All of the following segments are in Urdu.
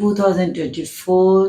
2024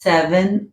7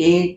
8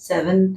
7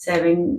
7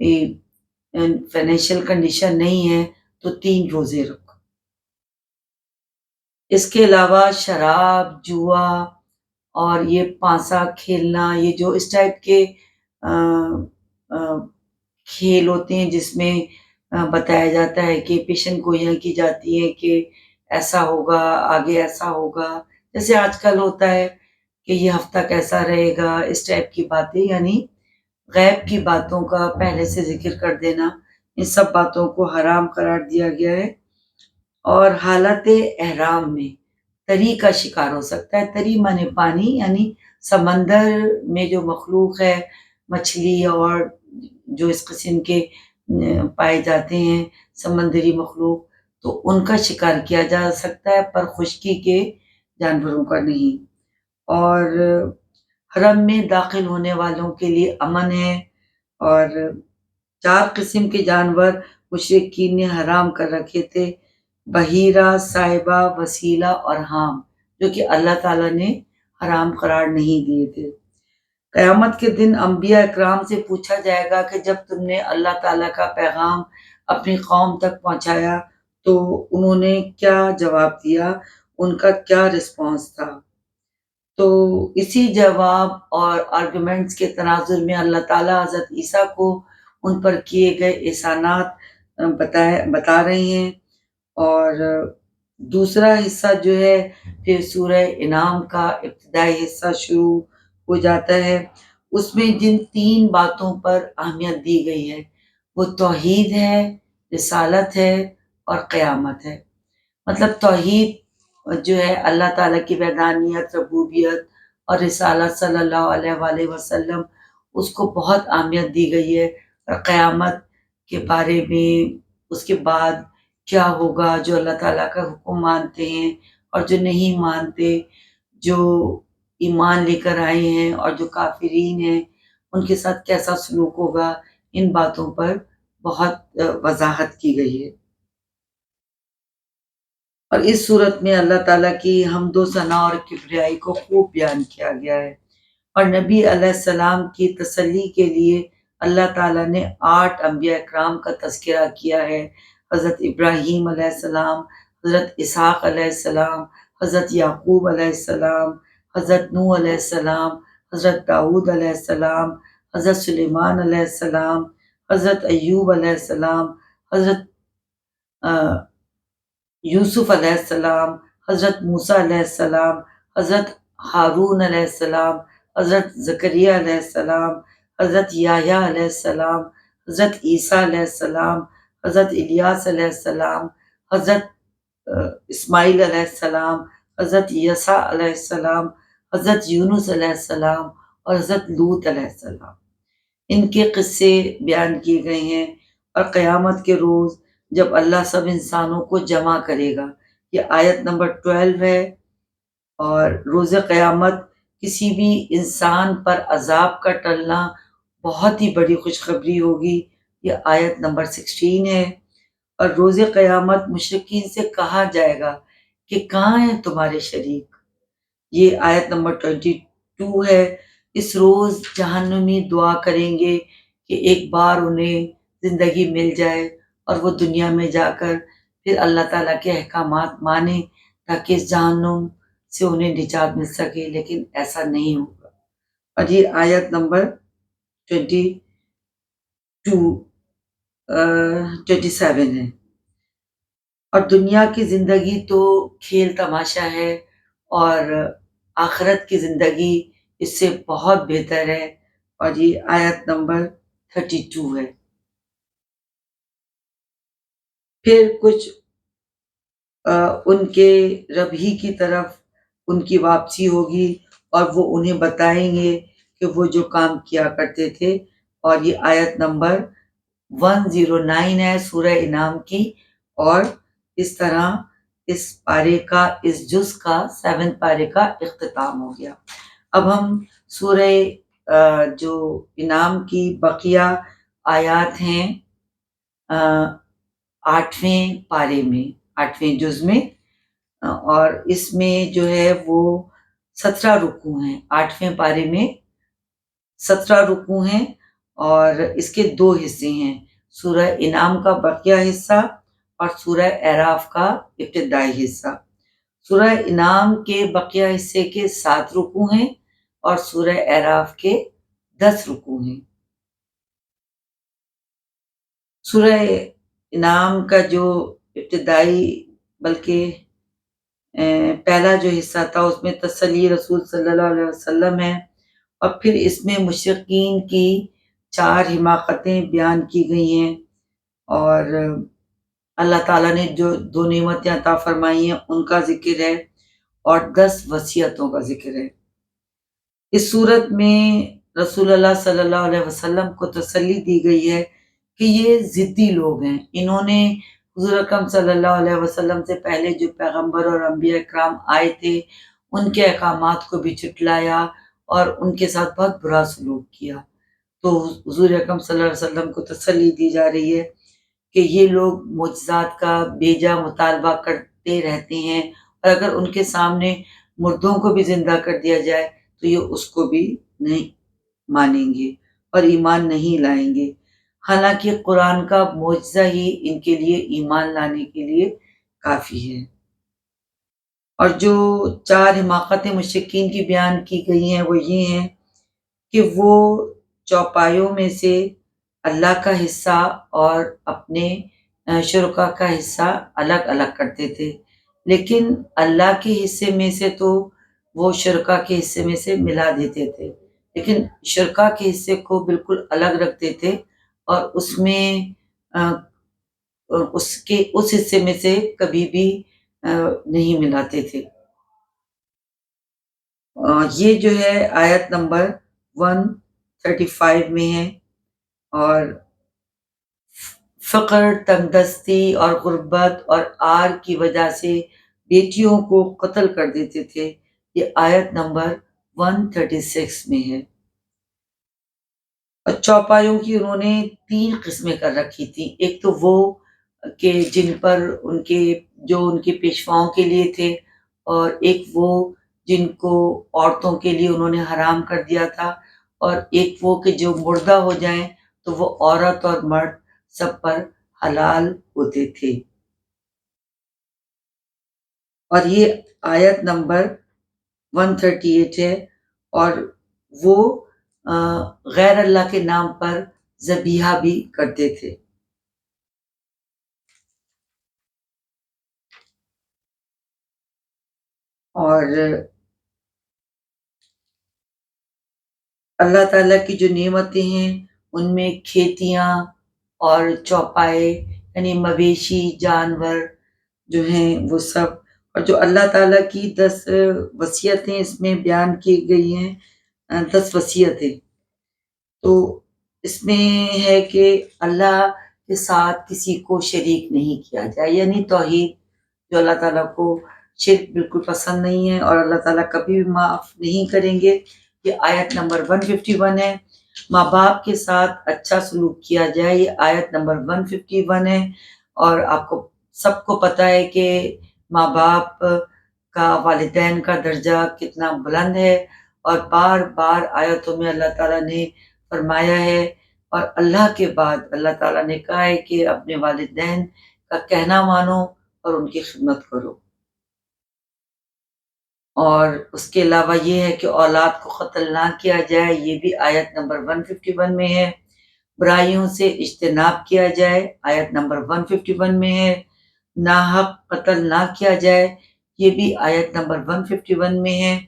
فائنینشیل کنڈیشن نہیں ہے تو 3 روزے رکھو۔ اس کے علاوہ شراب، جوا اور یہ پانسا کھیلنا، یہ جو اس ٹائپ کے آ، آ، کھیل ہوتے ہیں جس میں بتایا جاتا ہے کہ پیشن گوئیاں کی جاتی ہیں کہ ایسا ہوگا، آگے ایسا ہوگا، جیسے آج کل ہوتا ہے کہ یہ ہفتہ کیسا رہے گا، اس ٹائپ کی باتیں، یعنی غیب کی باتوں کا پہلے سے ذکر کر دینا، ان سب باتوں کو حرام قرار دیا گیا ہے۔ اور حالت احرام میں تری کا شکار ہو سکتا ہے۔ تری مانے پانی، یعنی سمندر میں جو مخلوق ہے، مچھلی اور جو اس قسم کے پائے جاتے ہیں سمندری مخلوق، تو ان کا شکار کیا جا سکتا ہے، پر خشکی کے جانوروں کا نہیں۔ اور حرم میں داخل ہونے والوں کے لیے امن ہے، اور 4 قسم کے جانور مشرکین نے حرام کر رکھے تھے: بحیرہ، صائبہ، وسیلہ اور حام، جو کہ اللہ تعالیٰ نے حرام قرار نہیں دیے تھے۔ قیامت کے دن انبیاء اکرام سے پوچھا جائے گا کہ جب تم نے اللہ تعالیٰ کا پیغام اپنی قوم تک پہنچایا تو انہوں نے کیا جواب دیا، ان کا کیا رسپانس تھا؟ تو اسی جواب اور آرگومنٹس کے تناظر میں اللہ تعالیٰ حضرت عیسیٰ کو ان پر کیے گئے احسانات بتا رہے ہیں۔ اور دوسرا حصہ جو ہے پھر سورہ انعام کا ابتدائی حصہ شروع ہو جاتا ہے۔ اس میں جن 3 باتوں پر اہمیت دی گئی ہے وہ توحید ہے، رسالت ہے اور قیامت ہے۔ مطلب توحید جو ہے اللہ تعالیٰ کی وحدانیت، ربوبیت، اور رسالت صلی اللہ علیہ وآلہ وسلم، اس کو بہت اہمیت دی گئی ہے۔ اور قیامت کے بارے میں اس کے بعد کیا ہوگا، جو اللہ تعالیٰ کا حکم مانتے ہیں اور جو نہیں مانتے، جو ایمان لے کر آئے ہیں اور جو کافرین ہیں، ان کے ساتھ کیسا سلوک ہوگا، ان باتوں پر بہت وضاحت کی گئی ہے۔ اور اس صورت میں اللہ تعالیٰ کی حمد و ثنا اور کبریائی کو خوب بیان کیا گیا ہے۔ اور نبی علیہ السلام کی تسلی کے لیے اللہ تعالیٰ نے 8 انبیاء اکرام کا تذکرہ کیا ہے: حضرت ابراہیم علیہ السلام، حضرت اسحاق علیہ السلام، حضرت یعقوب علیہ السلام، حضرت نوح علیہ السلام، حضرت داؤد علیہ السلام، حضرت سلیمان علیہ السلام، حضرت ایوب علیہ السلام، حضرت یوسف علیہ السلام، حضرت موسیٰ علیہ السلام، حضرت ہارون علیہ السلام، حضرت زکریا علیہ السلام، حضرت یحییٰ علیہ السلام، حضرت عیسیٰ علیہ السلام، حضرت الیاس علیہ السلام، حضرت اسماعیل علیہ السلام، حضرت یسع علیہ السلام، حضرت یونس علیہ السلام اور حضرت لوط علیہ السلام۔ ان کے قصے بیان کیے گئے ہیں۔ اور قیامت کے روز جب اللہ سب انسانوں کو جمع کرے گا، یہ آیت نمبر 12 ہے۔ اور روز قیامت کسی بھی انسان پر عذاب کا ٹلنا بہت ہی بڑی خوشخبری ہوگی، یہ آیت نمبر 16 ہے۔ اور روز قیامت مشرکین سے کہا جائے گا کہ کہاں ہیں تمہارے شریک، یہ آیت نمبر 22 ہے۔ اس روز جہنمی دعا کریں گے کہ ایک بار انہیں زندگی مل جائے اور وہ دنیا میں جا کر پھر اللہ تعالیٰ کے احکامات مانیں تاکہ اس جہنم سے انہیں نجات مل سکے، لیکن ایسا نہیں ہوگا۔ اور یہ آیت نمبر 27 ہے۔ اور دنیا کی زندگی تو کھیل تماشا ہے، اور آخرت کی زندگی اس سے بہت بہتر ہے۔ اور یہ آیت نمبر 32 ہے۔ پھر کچھ ان کے رب ہی کی طرف ان کی واپسی ہوگی، اور وہ انہیں بتائیں گے کہ وہ جو کام کیا کرتے تھے۔ اور یہ آیت نمبر 109 ہے سورہ انعام کی۔ اور اس طرح اس پارے کا، اس جز کا 7 پارے کا اختتام ہو گیا۔ اب ہم سورہ جو انعام کی بقیہ آیات ہیں 8ویں پارے میں، 8ویں جز میں، اور اس میں جو ہے وہ 17 رکوع ہیں۔ 8ویں پارے میں 17 رکوع ہیں، اور اس کے دو حصے ہیں، سورہ انعام کا بقیہ حصہ اور سورہ اعراف کا ابتدائی حصہ۔ سورہ انعام کے بقیہ حصے کے 7 رکوع ہیں اور سورہ اعراف کے 10 رکوع ہیں۔ سورہ انعام کا جو ابتدائی بلکہ پہلا جو حصہ تھا اس میں تسلی رسول صلی اللہ علیہ وسلم ہے، اور پھر اس میں مشرکین کی 4 حماقتیں بیان کی گئی ہیں، اور اللہ تعالیٰ نے جو 2 نعمتیں عطا فرمائی ہیں ان کا ذکر ہے، اور 10 وصیتوں کا ذکر ہے۔ اس صورت میں رسول اللہ صلی اللہ علیہ وسلم کو تسلی دی گئی ہے کہ یہ ضدی لوگ ہیں، انہوں نے حضور اکرم صلی اللہ علیہ وسلم سے پہلے جو پیغمبر اور انبیاء اکرام آئے تھے ان کے احکامات کو بھی جھٹلایا اور ان کے ساتھ بہت برا سلوک کیا۔ تو حضور اکرم صلی اللہ علیہ وسلم کو تسلی دی جا رہی ہے کہ یہ لوگ معجزات کا بیجا مطالبہ کرتے رہتے ہیں، اور اگر ان کے سامنے مردوں کو بھی زندہ کر دیا جائے تو یہ اس کو بھی نہیں مانیں گے اور ایمان نہیں لائیں گے، حالانکہ قرآن کا معجزہ ہی ان کے لیے ایمان لانے کے لیے کافی ہے۔ اور جو 4 حماقتیں مشرکین کی بیان کی گئی ہیں وہ یہ ہیں کہ وہ چوپایوں میں سے اللہ کا حصہ اور اپنے شرکا کا حصہ الگ الگ کرتے تھے، لیکن اللہ کے حصے میں سے تو وہ شرکا کے حصے میں سے ملا دیتے تھے، لیکن شرکا کے حصے کو بالکل الگ رکھتے تھے، اور اس میں اس حصے میں سے کبھی بھی نہیں ملاتے تھے۔ یہ جو ہے آیت نمبر 135 میں ہے، اور فقر، تنگ دستی اور غربت اور آر کی وجہ سے بیٹیوں کو قتل کر دیتے تھے، یہ آیت نمبر 136 میں ہے۔ اور چوپایوں کی انہوں نے 3 قسمیں کر رکھی تھی، ایک تو وہ کہ جن پر ان کے پیشواؤں کے لیے تھے، اور ایک وہ جن کو عورتوں کے لیے انہوں نے حرام کر دیا تھا، اور ایک وہ کہ جو مردہ ہو جائیں تو وہ عورت اور مرد سب پر حلال ہوتے تھے۔ اور یہ آیت نمبر 138 ہے، اور وہ غیر اللہ کے نام پر ذبیحہ بھی کرتے تھے۔ اور اللہ تعالیٰ کی جو نعمتیں ہیں ان میں کھیتیاں اور چوپائے یعنی مویشی جانور جو ہیں وہ سب، اور جو اللہ تعالیٰ کی 10 وصیتیں اس میں بیان کی گئی ہیں، 10 وصیتیں، تو اس میں ہے کہ اللہ کے ساتھ کسی کو شریک نہیں کیا جائے، یعنی توحید، جو اللہ تعالیٰ کو شرک بالکل پسند نہیں ہے اور اللہ تعالیٰ کبھی بھی معاف نہیں کریں گے۔ یہ آیت نمبر 151 ہے۔ ماں باپ کے ساتھ اچھا سلوک کیا جائے، یہ آیت نمبر 151 ہے، اور آپ کو سب کو پتہ ہے کہ ماں باپ کا، والدین کا درجہ کتنا بلند ہے، اور بار بار آیتوں میں اللہ تعالیٰ نے فرمایا ہے، اور اللہ کے بعد اللہ تعالیٰ نے کہا ہے کہ اپنے والدین کا کہنا مانو اور ان کی خدمت کرو۔ اور اس کے علاوہ یہ ہے کہ اولاد کو قتل نہ کیا جائے، یہ بھی آیت نمبر 151 میں ہے۔ برائیوں سے اجتناب کیا جائے، آیت نمبر 151 میں ہے۔ ناحق قتل نہ کیا جائے، یہ بھی آیت نمبر 151 میں ہے۔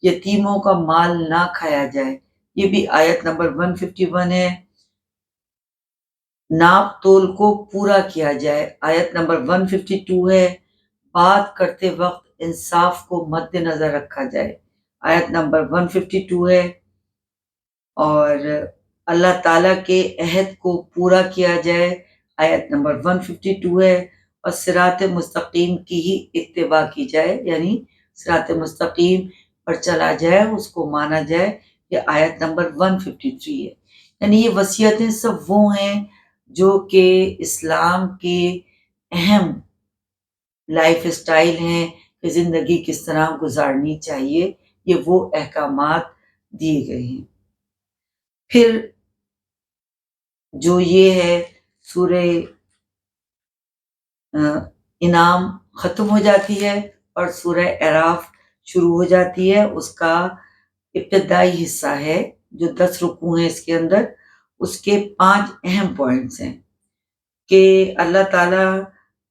یتیموں کا مال نہ کھایا جائے، یہ بھی آیت نمبر 151 ہے۔ ناپ تول کو پورا کیا جائے، آیت نمبر 152 ہے۔ بات کرتے وقت انصاف کو مد نظر رکھا جائے، آیت نمبر 152 ہے۔ اور اللہ تعالیٰ کے عہد کو پورا کیا جائے، آیت نمبر 152 ہے۔ اور صراط مستقیم کی ہی اتباع کی جائے، یعنی صراط مستقیم پر چلا جائے، اس کو مانا جائے، یہ آیت نمبر 153 ہے۔ یعنی یہ وصیتیں سب وہ ہیں جو کہ اسلام کے اہم لائف اسٹائل ہیں کہ زندگی کس طرح گزارنی چاہیے، یہ وہ احکامات دیے گئے ہیں۔ پھر جو یہ ہے سورہ انعام ختم ہو جاتی ہے اور سورہ اعراف شروع ہو جاتی ہے. اس کا ابتدائی حصہ ہے جو 10 رکوع ہیں اس کے اندر. اس کے 5 اہم پوائنٹس ہیں کہ اللہ تعالیٰ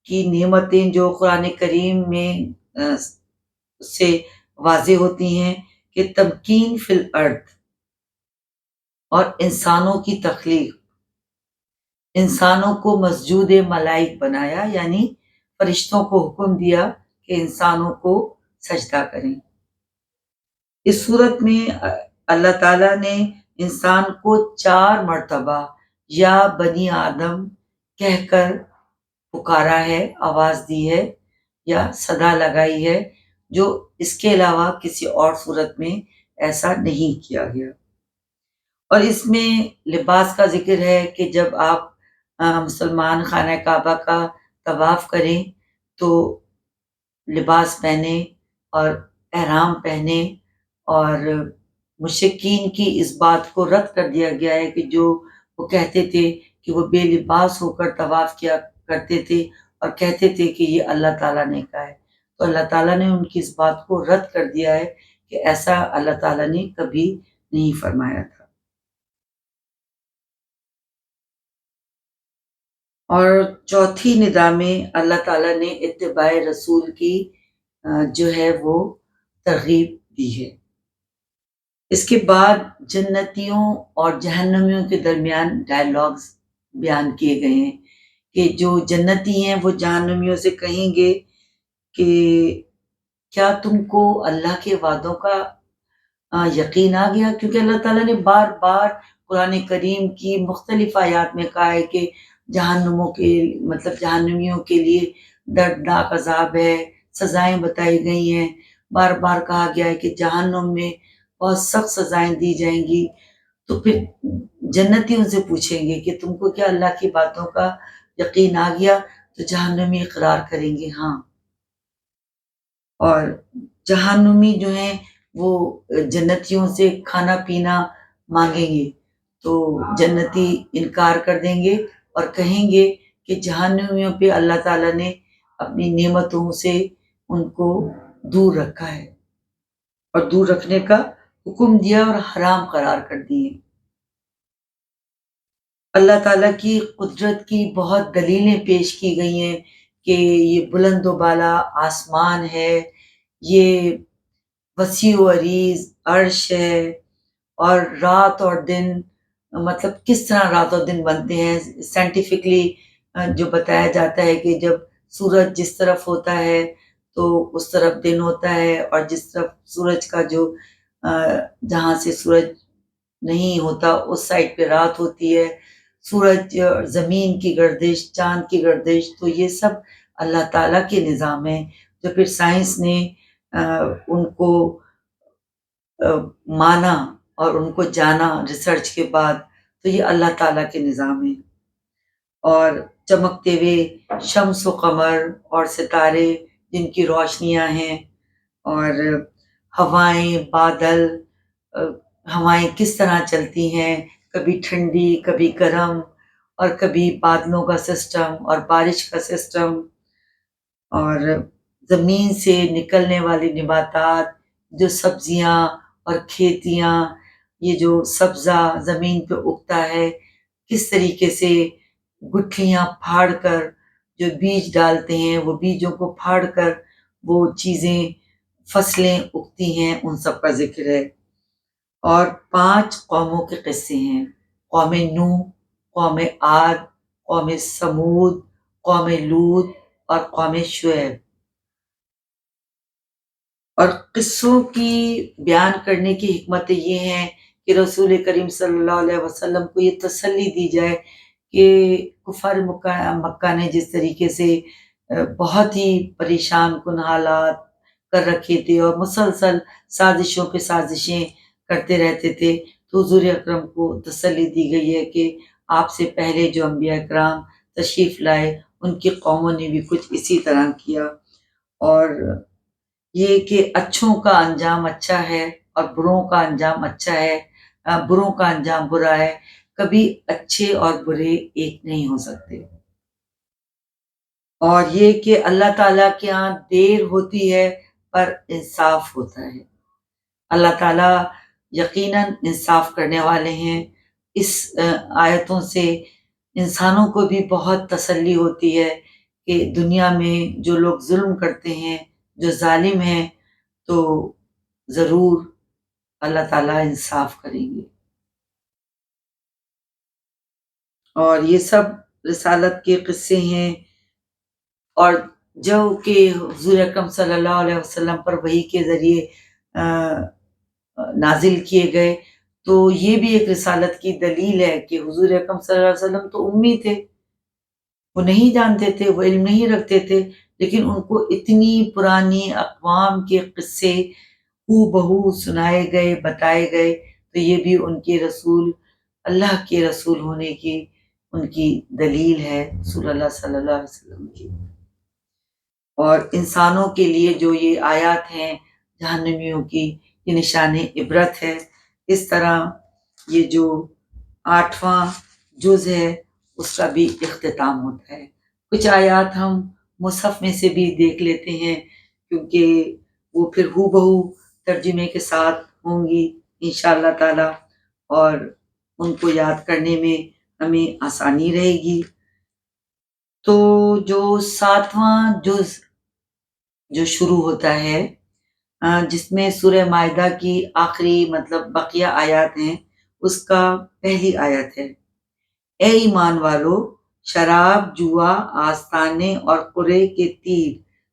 کی نعمتیں جو قرآن کریم میں سے واضح ہوتی ہیں کہ تمکین فی الارض اور انسانوں کی تخلیق، انسانوں کو مسجود ملائک بنایا، یعنی فرشتوں کو حکم دیا کہ انسانوں کو سجدہ کریں. اس صورت میں اللہ تعالیٰ نے انسان کو 4 مرتبہ یا بنی آدم کہہ کر پکارا ہے، آواز دی ہے یا صدا لگائی ہے، جو اس کے علاوہ کسی اور صورت میں ایسا نہیں کیا گیا. اور اس میں لباس کا ذکر ہے کہ جب آپ مسلمان خانہ کعبہ کا طواف کریں تو لباس پہنے اور احرام پہنے. اور مشرکین کی اس بات کو رد کر دیا گیا ہے کہ جو وہ کہتے تھے کہ وہ بے لباس ہو کر طواف کیا کرتے تھے اور کہتے تھے کہ یہ اللہ تعالیٰ نے کہا ہے. تو اللہ تعالیٰ نے ان کی اس بات کو رد کر دیا ہے کہ ایسا اللہ تعالیٰ نے کبھی نہیں فرمایا تھا. اور چوتھی ندا میں اللہ تعالیٰ نے اتباع رسول کی جو ہے وہ ترغیب دی ہے. اس کے بعد جنتیوں اور جہنمیوں کے درمیان ڈائلاگز بیان کیے گئے ہیں کہ جو جنتی ہیں وہ جہنمیوں سے کہیں گے کہ کیا تم کو اللہ کے وعدوں کا یقین آ گیا، کیونکہ اللہ تعالیٰ نے بار بار قرآن کریم کی مختلف آیات میں کہا ہے کہ جہنمیوں کے لیے دردناک عذاب ہے، سزائیں بتائی گئی ہیں. بار بار کہا گیا ہے کہ جہنم میں بہت سخت سزائیں دی جائیں گی. تو پھر جنتی ان سے پوچھیں گے کہ تم کو کیا اللہ کی باتوں کا یقین آ گیا؟ تو جہنمی اقرار کریں گے ہاں. اور جہنمی جو ہیں وہ جنتیوں سے کھانا پینا مانگیں گے تو جنتی انکار کر دیں گے اور کہیں گے کہ جہنمیوں پہ اللہ تعالیٰ نے اپنی نعمتوں سے ان کو دور رکھا ہے اور دور رکھنے کا حکم دیا اور حرام قرار کر دیے. اللہ تعالیٰ کی قدرت کی بہت دلیلیں پیش کی گئی ہیں کہ یہ بلند و بالا آسمان ہے، یہ وسیع و عریض عرش ہے، اور رات اور دن مطلب کس طرح رات اور دن بنتے ہیں. سائنٹیفکلی جو بتایا جاتا ہے کہ جب سورج جس طرف ہوتا ہے تو اس طرف دن ہوتا ہے، اور جس طرف سورج کا جو جہاں سے سورج نہیں ہوتا اس سائڈ پہ رات ہوتی ہے. سورج زمین کی گردش، چاند کی گردش، تو یہ سب اللہ تعالیٰ کے نظام ہے جو پھر سائنس نے ان کو مانا اور ان کو جانا ریسرچ کے بعد. تو یہ اللہ تعالیٰ کے نظام ہے. اور چمکتے ہوئے شمس و قمر اور ستارے جن کی روشنیاں ہیں، اور ہوائیں، بادل، ہوائیں کس طرح چلتی ہیں، کبھی ٹھنڈی کبھی گرم، اور کبھی بادلوں کا سسٹم اور بارش کا سسٹم، اور زمین سے نکلنے والی نباتات، جو سبزیاں اور کھیتیاں، یہ جو سبزہ زمین پہ اگتا ہے کس طریقے سے گٹھلیاں پھاڑ کر جو بیج ڈالتے ہیں، وہ بیجوں کو پھاڑ کر وہ چیزیں فصلیں اگتی ہیں، ان سب کا ذکر ہے. اور 5 قوموں کے قصے ہیں: قوم نوح، قوم عاد، قوم سمود، قوم لوط اور قوم شعیب. اور قصوں کی بیان کرنے کی حکمتیں یہ ہیں کہ رسول کریم صلی اللہ علیہ وسلم کو یہ تسلی دی جائے کہ کفار مکہ نے جس طریقے سے بہت ہی پریشان کن حالات کر رکھے تھے اور مسلسل سازشوں پہ سازشیں کرتے رہتے تھے، تو حضور اکرم کو تسلی دی گئی ہے کہ آپ سے پہلے جو انبیاء کرام تشریف لائے ان کی قوموں نے بھی کچھ اسی طرح کیا. اور یہ کہ اچھوں کا انجام اچھا ہے اور بروں کا انجام اچھا ہے، بروں کا انجام برا ہے. کبھی اچھے اور برے ایک نہیں ہو سکتے۔ اور یہ کہ اللہ تعالیٰ کے ہاں دیر ہوتی ہے پر انصاف ہوتا ہے۔ اللہ تعالیٰ یقیناً انصاف کرنے والے ہیں۔ اس آیتوں سے انسانوں کو بھی بہت تسلی ہوتی ہے کہ دنیا میں جو لوگ ظلم کرتے ہیں، جو ظالم ہیں، تو ضرور اللہ تعالیٰ انصاف کریں گے۔ اور یہ سب رسالت کے قصے ہیں، اور جو کہ حضور اکرم صلی اللہ علیہ وسلم پر وحی کے ذریعے نازل کیے گئے، تو یہ بھی ایک رسالت کی دلیل ہے کہ حضور اکرم صلی اللہ علیہ وسلم تو امی تھے، وہ نہیں جانتے تھے، وہ علم نہیں رکھتے تھے، لیکن ان کو اتنی پرانی اقوام کے قصے ہو بہو سنائے گئے، بتائے گئے، تو یہ بھی ان کے رسول، اللہ کے رسول ہونے کی ان کی دلیل ہے، رسول اللہ صلی اللہ علیہ وسلم کی۔ اور انسانوں کے لیے جو یہ آیات ہیں جہنمیوں کی، یہ نشان عبرت ہے۔ اس طرح یہ جو 8واں جز ہے اس کا بھی اختتام ہوتا ہے۔ کچھ آیات ہم مصحف میں سے بھی دیکھ لیتے ہیں، کیونکہ وہ پھر ہو بہو ترجمے کے ساتھ ہوں گی انشاءاللہ تعالی، اور ان کو یاد کرنے میں ہمیں آسانی رہے گی۔ تو جو 7واں جز جو شروع ہوتا ہے، جس میں سورہ مائدہ کی آخری مطلب بقیہ آیات ہیں، اس کا پہلی آیت ہے: اے ایمان والو، شراب، جوا، آستانے اور قرے کے تیر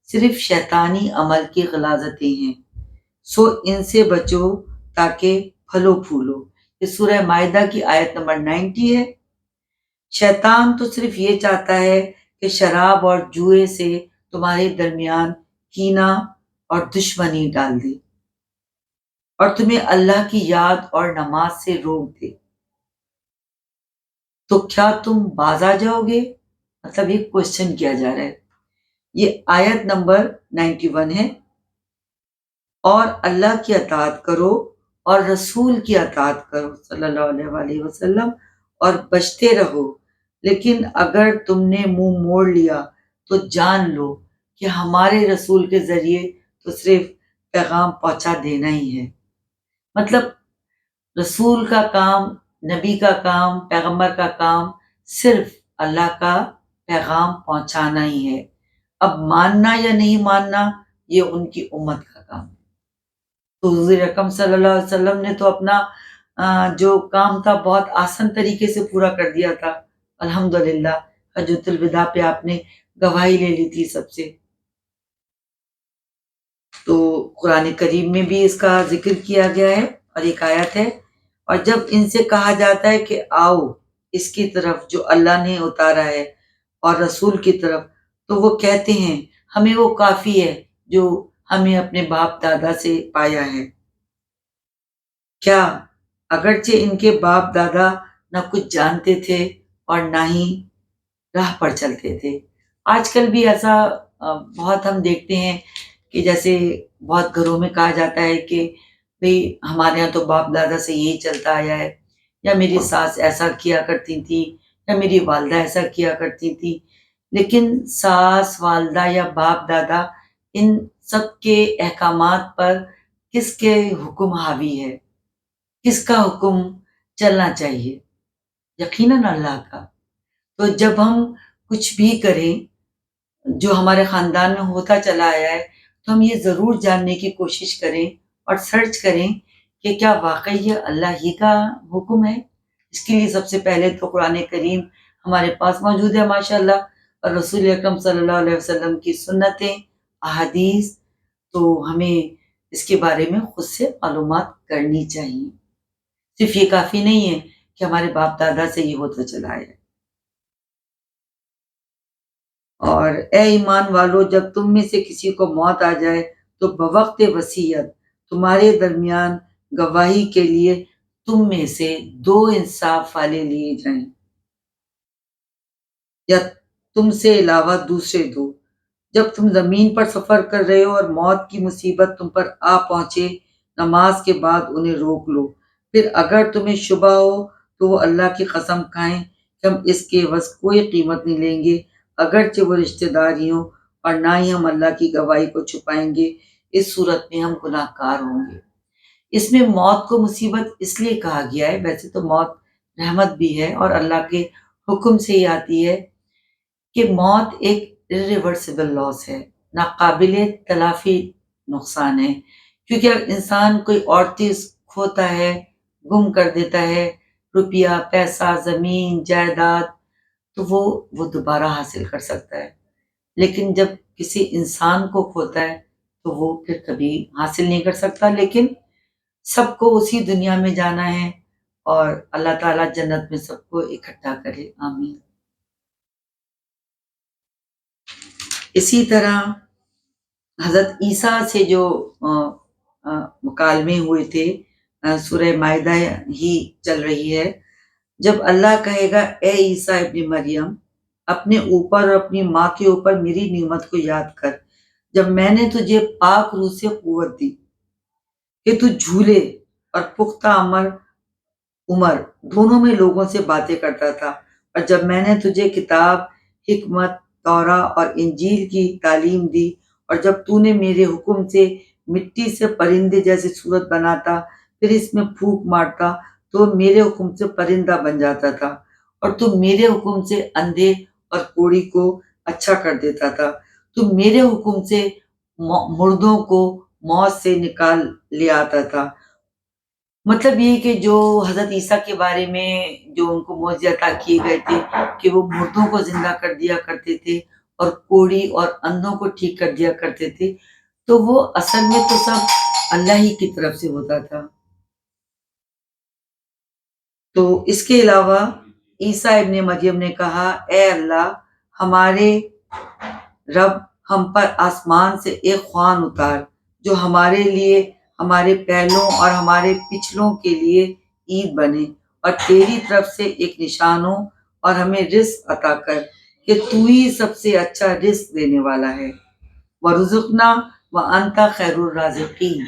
صرف شیطانی عمل کی غلاظتیں ہیں، سو ان سے بچو تاکہ پھلو پھولو۔ یہ سورہ مائدہ کی آیت نمبر 90 ہے۔ شیطان تو صرف یہ چاہتا ہے کہ شراب اور جوئے سے تمہارے درمیان کینہ اور دشمنی ڈال دے، اور تمہیں اللہ کی یاد اور نماز سے روک دے۔ تو کیا تم باز آ جاؤ گے؟ مطلب یہ کوشچن کیا جا رہا ہے۔ یہ آیت نمبر 91 ہے۔ اور اللہ کی اطاعت کرو اور رسول کی اطاعت کرو صلی اللہ علیہ وآلہ وسلم، اور بچتے رہو، لیکن اگر تم نے منہ موڑ لیا تو جان لو کہ ہمارے رسول کے ذریعے تو صرف پیغام پہنچا دینا ہی ہے۔ مطلب رسول کا کام، نبی کا کام، پیغمبر کا کام صرف اللہ کا پیغام پہنچانا ہی ہے۔ اب ماننا یا نہیں ماننا یہ ان کی امت کا کام ہے۔ تو حضور اکرم صلی اللہ علیہ وسلم نے تو اپنا جو کام تھا بہت آسان طریقے سے پورا کر دیا تھا، الحمدللہ۔ حجۃ الوداع پہ آپ نے گواہی لے لی تھی سب سے۔ تو قرآن کریم میں بھی اس کا ذکر کیا گیا ہے، اور ایک آیت ہے: اور جب ان سے کہا جاتا ہے کہ آؤ اس کی طرف جو اللہ نے اتارا ہے اور رسول کی طرف، تو وہ کہتے ہیں ہمیں وہ کافی ہے جو ہمیں اپنے باپ دادا سے پایا ہے۔ کیا اگرچہ ان کے باپ دادا نہ کچھ جانتے تھے اور نہ ہی راہ پر چلتے تھے۔ آج کل بھی ایسا بہت ہم دیکھتے ہیں کہ جیسے بہت گھروں میں کہا جاتا ہے کہ بھئی ہمارے یہاں تو باپ دادا سے یہی چلتا آیا ہے، یا میری ساس ایسا کیا کرتی تھی، یا میری والدہ ایسا کیا کرتی تھی۔ لیکن ساس، والدہ یا باپ دادا، ان سب کے احکامات پر کس کے حکم حاوی ہے؟ کس کا حکم چلنا چاہیے؟ یقیناً اللہ کا۔ تو جب ہم کچھ بھی کریں جو ہمارے خاندان میں ہوتا چلا آیا ہے، تو ہم یہ ضرور جاننے کی کوشش کریں اور سرچ کریں کہ کیا واقعی یہ اللہ ہی کا حکم ہے۔ اس کے لیے سب سے پہلے تو قرآن کریم ہمارے پاس موجود ہے ماشاءاللہ، اور رسول اکرم صلی اللہ علیہ وسلم کی سنتیں، احادیث، تو ہمیں اس کے بارے میں خود سے معلومات کرنی چاہیے۔ صرف یہ کافی نہیں ہے کہ ہمارے باپ دادا سے یہ ہوتا چلا ہے۔ اور اے ایمان والو، جب تم میں سے کسی کو موت آ جائے تو بوقت وصیت تمہارے درمیان گواہی کے لیے تم میں سے 2 انصاف والے لیے جائیں، یا تم سے علاوہ دوسرے 2۔ جب تم زمین پر سفر کر رہے ہو اور موت کی مصیبت تم پر آ پہنچے، نماز کے بعد انہیں روک لو۔ پھر اگر تمہیں شبہ ہو تو وہ اللہ کی قسم کھائیں کہ ہم اس کے عوض کوئی قیمت نہیں لیں گے، اگرچہ وہ رشتہ دار ہی ہوں، اور نہ ہی ہم اللہ کی گواہی کو چھپائیں گے، اس صورت میں ہم گناہ کار ہوں گے۔ اس میں موت کو مصیبت اس لیے کہا گیا ہے، ویسے تو موت رحمت بھی ہے اور اللہ کے حکم سے ہی آتی ہے، کہ موت ایک irreversible لاس ہے، ناقابل تلافی نقصان ہے، کیونکہ اگر انسان کوئی اور چیز کھوتا ہے، گم کر دیتا ہے، روپیہ، پیسہ، زمین، جائیداد، تو وہ دوبارہ حاصل کر سکتا ہے، لیکن جب کسی انسان کو کھوتا ہے تو وہ پھر کبھی حاصل نہیں کر سکتا۔ لیکن سب کو اسی دنیا میں جانا ہے، اور اللہ تعالیٰ جنت میں سب کو اکٹھا کرے، آمین۔ اسی طرح حضرت عیسیٰ سے جو مکالمے ہوئے تھے، سورہ مائدہ ہی چل رہی ہے، جب اللہ کہے گا اے عیسیٰ ابن مریم، اپنے اوپر اور اپنی ماں کے اوپر میری نعمت کو یاد کر، جب میں نے تجھے پاک روح سے قوت دی کہ تو جھولے اور پختہ عمر دونوں میں لوگوں سے باتیں کرتا تھا، اور جب میں نے تجھے کتاب، حکمت، تورا اور انجیل کی تعلیم دی، اور جب تو نے میرے حکم سے مٹی سے پرندے جیسی صورت بناتا، پھر اس میں پھونک مارتا تو میرے حکم سے پرندہ بن جاتا تھا، اور تو میرے حکم سے اندھے اور کوڑی کو اچھا کر دیتا تھا، تو میرے حکم سے مردوں کو موت سے نکال لے آتا تھا۔ مطلب یہ کہ جو حضرت عیسیٰ کے بارے میں جو ان کو معجزے عطا کیے گئے تھے کہ وہ مردوں کو زندہ کر دیا کرتے تھے اور کوڑی اور اندھوں کو ٹھیک کر دیا کرتے تھے، تو وہ اصل میں تو سب اللہ ہی کی طرف سے ہوتا تھا۔ تو اس کے علاوہ عیسیٰ ابن مریم نے کہا اے اللہ ہمارے رب، ہم پر آسمان سے ایک خوان اتار جو ہمارے لیے، ہمارے پہلوں اور ہمارے پچھلوں کے لیے عید بنے، اور تیری طرف سے ایک نشان ہو، اور ہمیں رزق عطا کر کہ تو ہی سب سے اچھا رزق دینے والا ہے، وَرُزُقْنَا وَأَنْتَ خَيْرُ الرَّازِقِينَ۔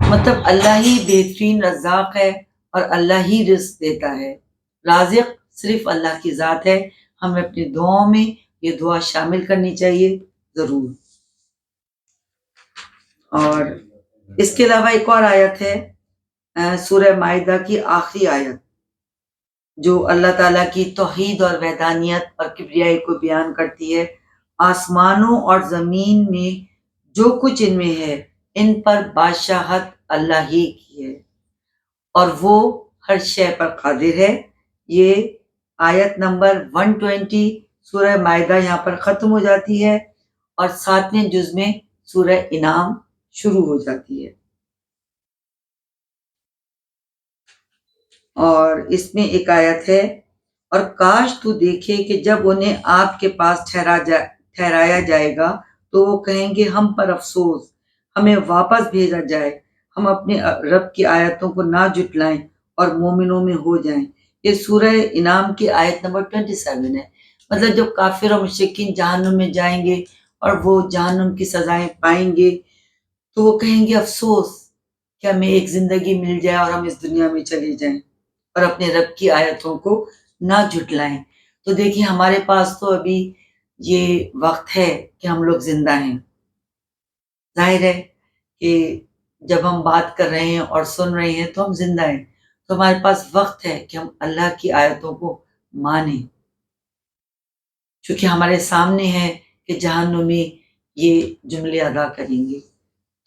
مطلب اللہ ہی بہترین رزاق ہے اور اللہ ہی رزق دیتا ہے، رازق صرف اللہ کی ذات ہے۔ ہمیں اپنی دعاؤں میں یہ دعا شامل کرنی چاہیے ضرور۔ اور اس کے علاوہ ایک اور آیت ہے، سورہ مائدہ کی آخری آیت، جو اللہ تعالیٰ کی توحید اور وحدانیت اور کبریائی کو بیان کرتی ہے۔ آسمانوں اور زمین میں جو کچھ ان میں ہے، ان پر بادشاہت اللہ ہی کی ہے، اور وہ ہر شے پر قادر ہے۔ یہ آیت نمبر 120 سورہ مائدہ یہاں پر ختم ہو جاتی ہے، اور 7ویں جز میں سورہ انعام شروع ہو جاتی ہے۔ اور اس میں ایک آیت ہے، اور کاش تو دیکھے کہ جب انہیں آپ کے پاس ٹھہرایا جائے گا تو وہ کہیں گے ہم پر افسوس، ہمیں واپس بھیجا جائے، ہم اپنے رب کی آیتوں کو نہ جھٹلائیں اور مومنوں میں ہو جائیں۔ یہ سورہ انعام کی آیت نمبر 27 ہے۔ مطلب جب کافر اور مشرکین جہنم میں جائیں گے اور وہ جہنم کی سزائیں پائیں گے، تو وہ کہیں گے افسوس کہ ہمیں ایک زندگی مل جائے اور ہم اس دنیا میں چلے جائیں اور اپنے رب کی آیتوں کو نہ جھٹلائیں۔ تو دیکھیں ہمارے پاس تو ابھی یہ وقت ہے کہ ہم لوگ زندہ ہیں۔ ظاہر ہے کہ جب ہم بات کر رہے ہیں اور سن رہے ہیں تو ہم زندہ ہیں، تو ہمارے پاس وقت ہے کہ ہم اللہ کی آیتوں کو مانیں، چونکہ ہمارے سامنے ہے کہ جہنمی یہ جملے ادا کریں گے۔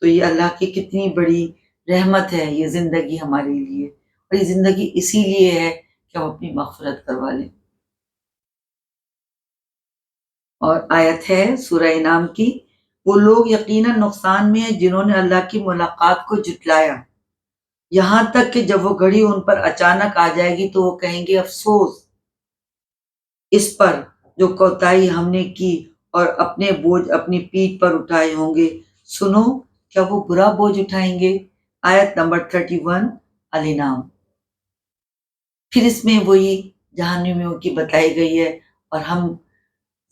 تو یہ اللہ کی کتنی بڑی رحمت ہے یہ زندگی ہمارے لیے، اور یہ زندگی اسی لیے ہے کہ ہم اپنی مغفرت کروا لیں۔ اور آیت ہے سورہ انعام کی، وہ لوگ یقیناً نقصان میں ہیں جنہوں نے اللہ کی ملاقات کو جھٹلایا، یہاں تک کہ جب وہ گھڑی ان پر اچانک آ جائے گی تو وہ کہیں گے افسوس اس پر جو کوتاہی ہم نے کی اور اپنے بوجھ اپنی پیٹھ پر اٹھائے ہوں گے، سنو کیا وہ برا بوجھ اٹھائیں گے۔ آیت نمبر 31 الانعام۔ پھر اس میں وہی جہنمیوں کی بتائی گئی ہے، اور ہم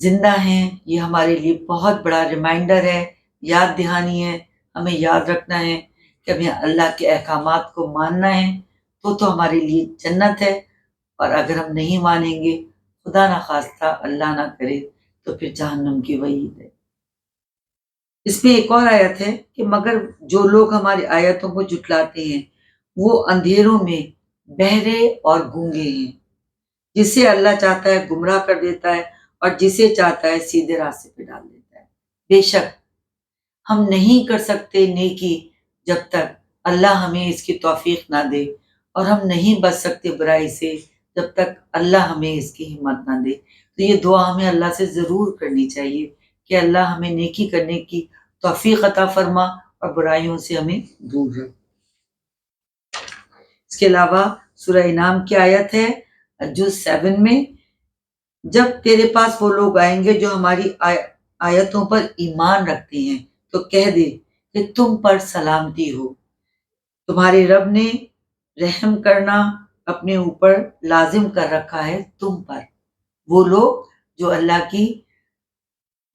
زندہ ہیں، یہ ہمارے لیے بہت بڑا ریمائنڈر ہے، یاد دہانی ہے، ہمیں یاد رکھنا ہے کہ ہمیں اللہ کے احکامات کو ماننا ہے، تو ہمارے لیے جنت ہے، اور اگر ہم نہیں مانیں گے، خدا نہ خواستہ اللہ نہ کرے، تو پھر جہنم کی وعید ہے۔ اس میں ایک اور آیت ہے کہ مگر جو لوگ ہماری آیتوں کو جھٹلاتے ہیں وہ اندھیروں میں بہرے اور گونگے ہیں، جسے اللہ چاہتا ہے گمراہ کر دیتا ہے اور جسے چاہتا ہے سیدھے راستے پہ ڈال دیتا ہے۔ بے شک ہم نہیں کر سکتے نیکی جب تک اللہ ہمیں اس کی توفیق نہ دے، اور ہم نہیں بچ سکتے برائی سے جب تک اللہ ہمیں اس کی ہمت نہ دے۔ تو یہ دعا ہمیں اللہ سے ضرور کرنی چاہیے کہ اللہ ہمیں نیکی کرنے کی توفیق عطا فرما اور برائیوں سے ہمیں دور رکھ۔ اس کے علاوہ سورہ انعام کی آیت ہے جز 7 میں، جب تیرے پاس وہ لوگ آئیں گے جو ہماری آیتوں پر ایمان رکھتے ہیں تو کہہ دے کہ تم پر سلامتی ہو، تمہارے رب نے رحم کرنا اپنے اوپر لازم کر رکھا ہے تم پر۔ وہ لوگ جو اللہ کی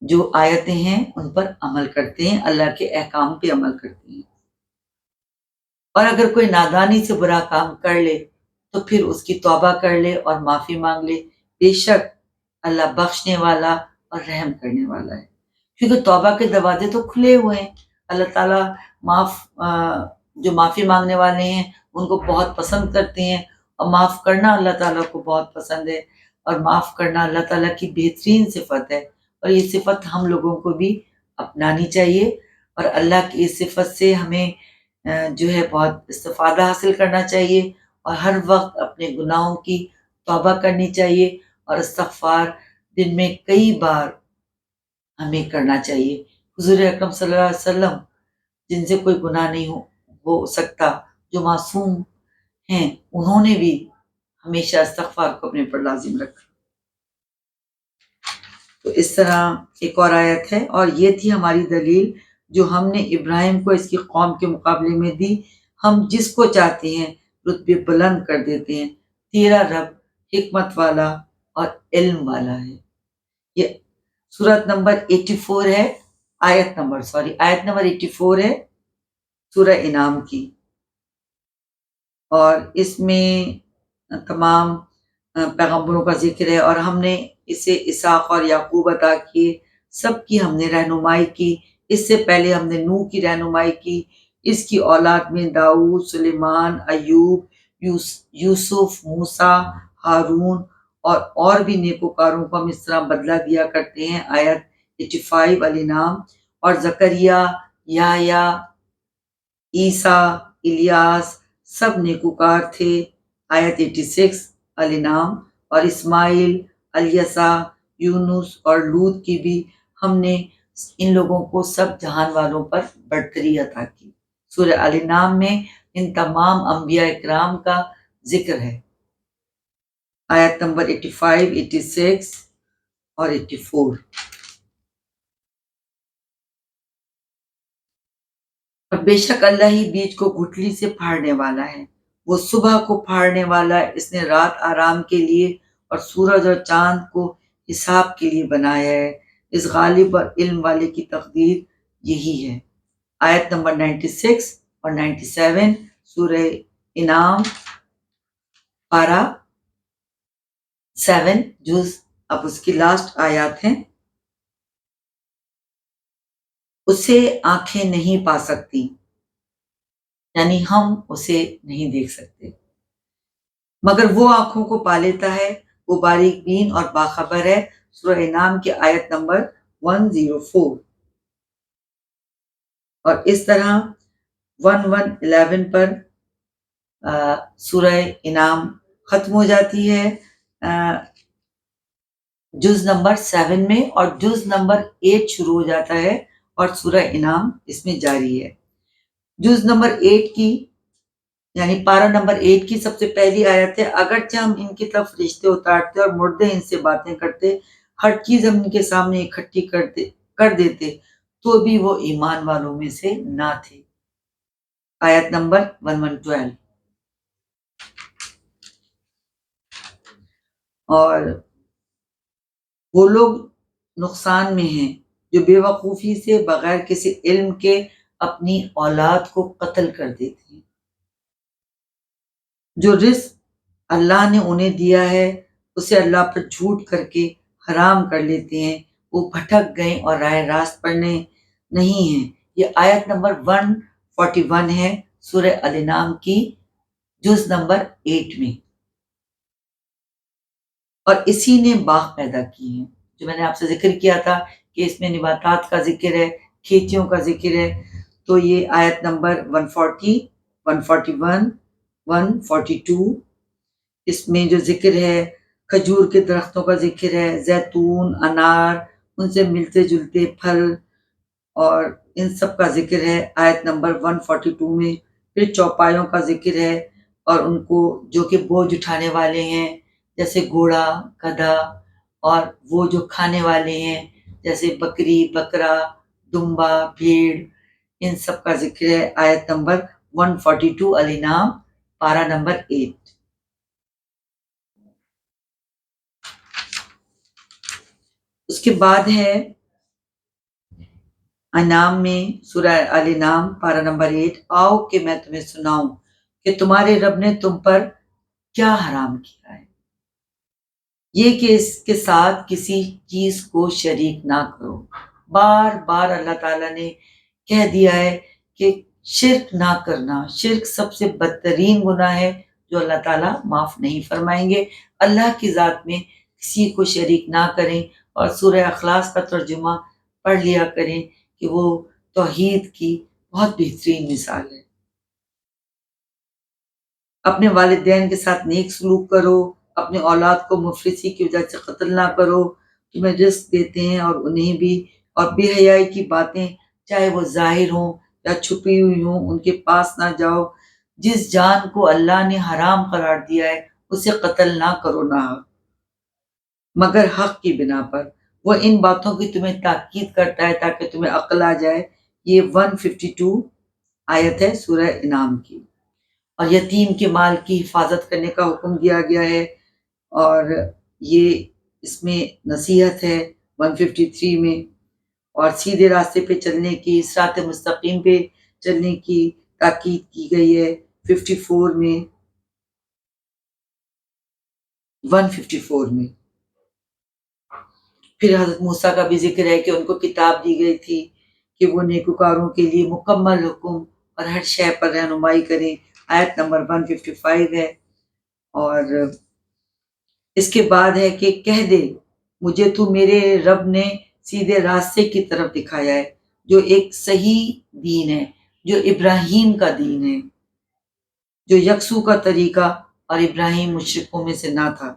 جو آیتیں ہیں ان پر عمل کرتے ہیں، اللہ کے احکام پہ عمل کرتے ہیں، اور اگر کوئی نادانی سے برا کام کر لے تو پھر اس کی توبہ کر لے اور معافی مانگ لے، بے شک اللہ بخشنے والا اور رحم کرنے والا ہے۔ کیونکہ توبہ کے دروازے تو کھلے ہوئے ہیں، اللہ تعالیٰ جو معافی مانگنے والے ہیں ان کو بہت پسند کرتے ہیں، اور معاف کرنا اللہ تعالیٰ کو بہت پسند ہے، اور معاف کرنا اللہ تعالیٰ کی بہترین صفت ہے، اور یہ صفت ہم لوگوں کو بھی اپنانی چاہیے، اور اللہ کی اس صفت سے ہمیں جو ہے بہت استفادہ حاصل کرنا چاہیے، اور ہر وقت اپنے گناہوں کی توبہ کرنی چاہیے، اور استغفار دن میں کئی بار ہمیں کرنا چاہیے۔ حضور اکرم صلی اللہ علیہ وسلم جن سے کوئی گناہ نہیں ہو سکتا، جو معصوم ہیں، انہوں نے بھی ہمیشہ استغفار کو اپنے پر لازم رکھا۔ تو اس طرح ایک اور آیت ہے، اور یہ تھی ہماری دلیل جو ہم نے ابراہیم کو اس کی قوم کے مقابلے میں دی، ہم جس کو چاہتے ہیں رتبے بلند کر دیتے ہیں، تیرا رب حکمت والا اور علم والا ہے۔ یہ سورت نمبر 84 ہے، آیت نمبر 84 ہے سورہ انعام کی، اور اس میں تمام پیغمبروں کا ذکر ہے، اور ہم نے اسے اسحاق اور یعقوب عطا کیے، سب کی ہم نے رہنمائی کی۔ اس سے پہلے ہم نے نوح کی رہنمائی کی، اس کی اولاد میں داؤد، سلیمان، ایوب، یوسف، موسیٰ، ہارون اور بھی نیکوکاروں کو ہم اس طرح بدلہ دیا کرتے ہیں، آیت 85 الانعام، اور زکریا، یحییٰ، عیسیٰ، الیاس سب نیکوکار تھے، آیت 86 الانعام، اور اسماعیل، الیسع، یونس اور لوط کی بھی ہم نے ان لوگوں کو سب جہان والوں پر برتری عطا کی۔ سورہ الانعام میں ان تمام انبیاء اکرام کا ذکر ہے، آیت نمبر 85، 86 اور 84۔ اور بے شک اللہ ہی بیج کو گٹھلی سے پھاڑنے والا ہے، وہ صبح کو پھاڑنے والا ہے، اس نے رات آرام کے لیے اور سورج اور چاند کو حساب کے لیے بنایا ہے، اس غالب اور علم والے کی تقدیر یہی ہے۔ آیت نمبر 96 اور 97 سورہ انعام، پارہ 7 جز، اب اس کی لاسٹ آیات ہیں۔ اسے آنکھیں نہیں پا سکتی، یعنی ہم اسے نہیں دیکھ سکتے، مگر وہ آنکھوں کو پا لیتا ہے، وہ باریک بین اور باخبر ہے، سورہ انعام کی آیت نمبر 104۔ اور اس طرح 11 پر سورہ انعام ختم ہو جاتی ہے جز نمبر 7 میں، اور جز نمبر 8 شروع ہو جاتا ہے، اور سورہ انعام اس میں جاری ہے۔ جز نمبر 8 کی یعنی پارہ نمبر 8 کی سب سے پہلی آیت ہے، اگرچہ ہم ان کی طرف فرشتے اتارتے اور مردے ان سے باتیں کرتے، ہر چیز ہم ان کے سامنے اکٹھی کر دیتے، تو بھی وہ ایمان والوں میں سے نہ تھے، آیت نمبر 1112۔ اور وہ لوگ نقصان میں ہیں جو بے وقوفی سے بغیر کسی علم کے اپنی اولاد کو قتل کر دیتے ہیں۔ جو رزق اللہ نے انہیں دیا ہے اسے اللہ پر جھوٹ کر کے حرام کر لیتے ہیں، وہ بھٹک گئے اور راہ راست پر نہیں ہیں۔ یہ آیت نمبر 141 ہے سورہ الانعام کی جز نمبر 8 میں۔ اور اسی نے باغ پیدا کیے ہیں، جو میں نے آپ سے ذکر کیا تھا کہ اس میں نباتات کا ذکر ہے، کھیتیوں کا ذکر ہے۔ تو یہ آیت نمبر 140، 141، 142، اس میں جو ذکر ہے کھجور کے درختوں کا ذکر ہے، زیتون، انار، ان سے ملتے جلتے پھل اور ان سب کا ذکر ہے آیت نمبر 142 میں۔ پھر چوپایوں کا ذکر ہے اور ان کو جو کہ بوجھ اٹھانے والے ہیں جیسے گھوڑا، گدھا، اور وہ جو کھانے والے ہیں جیسے بکری، بکرا، دمبا، بھیڑ، ان سب کا ذکر ہے آیت نمبر 142 الانعام پارہ نمبر 8۔ اس کے بعد ہے انعام میں سورہ الانعام پارہ نمبر 8، آؤ کہ میں تمہیں سناؤں کہ تمہارے رب نے تم پر کیا حرام کیا ہے، یہ کہ اس کے ساتھ کسی چیز کو شریک نہ کرو۔ بار بار اللہ تعالیٰ نے کہہ دیا ہے کہ شرک نہ کرنا، شرک سب سے بدترین گناہ ہے جو اللہ تعالیٰ معاف نہیں فرمائیں گے۔ اللہ کی ذات میں کسی کو شریک نہ کریں، اور سورہ اخلاص کا ترجمہ پڑھ لیا کریں کہ وہ توحید کی بہت بہترین مثال ہے۔ اپنے والدین کے ساتھ نیک سلوک کرو، اپنے اولاد کو مفلسی کی وجہ سے قتل نہ کرو، تمہیں رزق دیتے ہیں اور انہیں بھی، اور بے حیائی کی باتیں چاہے وہ ظاہر ہوں یا چھپی ہوئی ہوں ان کے پاس نہ جاؤ۔ جس جان کو اللہ نے حرام قرار دیا ہے اسے قتل نہ کرو نہ مگر حق کی بنا پر۔ وہ ان باتوں کی تمہیں تاکید کرتا ہے تاکہ تمہیں عقل آ جائے۔ یہ 152 آیت ہے سورہ انعام کی۔ اور یتیم کے مال کی حفاظت کرنے کا حکم دیا گیا ہے، اور یہ اس میں نصیحت ہے 153 میں، اور سیدھے راستے پہ چلنے کی، صراط مستقیم پہ چلنے کی تاکید کی گئی ہے 54 میں، 154 میں۔ پھر حضرت موسیٰ کا بھی ذکر ہے کہ ان کو کتاب دی گئی تھی کہ وہ نیکوکاروں کے لیے مکمل حکم اور ہر شے پر رہنمائی کریں، آیت نمبر 155 ہے۔ اور اس کے بعد ہے کہ کہہ دے مجھے تو میرے رب نے سیدھے راستے کی طرف دکھایا ہے، جو ایک صحیح دین ہے، جو ابراہیم کا دین ہے، جو یکسو کا طریقہ، اور ابراہیم مشرکوں میں سے نہ تھا۔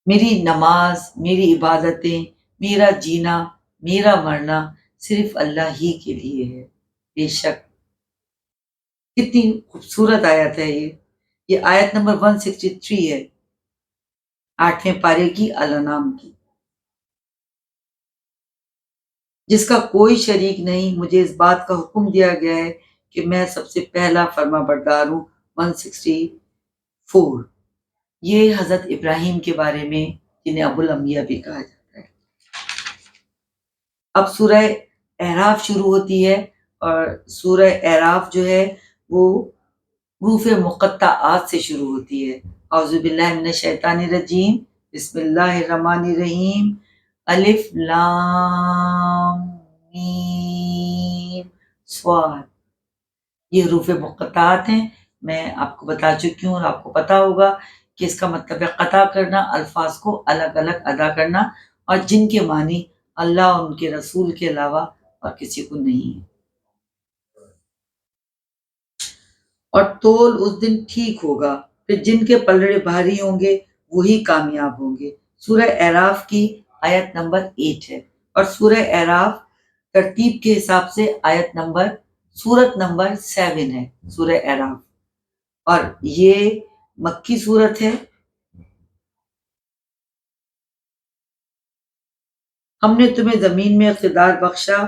میری نماز، میری عبادتیں، میرا جینا، میرا مرنا صرف اللہ ہی کے لیے ہے۔ بے شک کتنی خوبصورت آیت ہے یہ آیت نمبر 163 ہے 8ویں پارے کی الانعام کی۔ جس کا کوئی شریک نہیں، مجھے اس بات کا حکم دیا گیا ہے کہ میں سب سے پہلا فرما بردار ہوں، 164۔ یہ حضرت ابراہیم کے بارے میں جنہیں ابو الانبیاء بھی کہا جاتا ہے۔ اب سورہ اعراف شروع ہوتی ہے، اور سورہ اعراف جو ہے وہ حروف مقطعات سے شروع ہوتی ہے۔ اعوذ باللہ من الشیطان الرجیم، بسم اللہ الرحمن الرحیم، الف لام میم صاد۔ یہ حروف مقطعات ہیں، میں آپ کو بتا چکی ہوں، اور آپ کو پتا ہوگا کہ اس کا مطلب ہے قطع کرنا، الفاظ کو الگ الگ ادا کرنا، اور جن کے معنی اللہ اور ان کے رسول کے علاوہ اور کسی کو نہیں ہے۔ اور تول اس دن ٹھیک ہوگا، پھر جن کے پلڑے بھاری ہوں گے وہی کامیاب ہوں گے۔ سورہ اعراف کی آیت نمبر 8 ہے، اور سورہ اعراف ترتیب کے حساب سے سورت نمبر 7 ہے سورہ اعراف، اور یہ مکی سورت ہے۔ ہم نے تمہیں زمین میں اقتدار بخشا،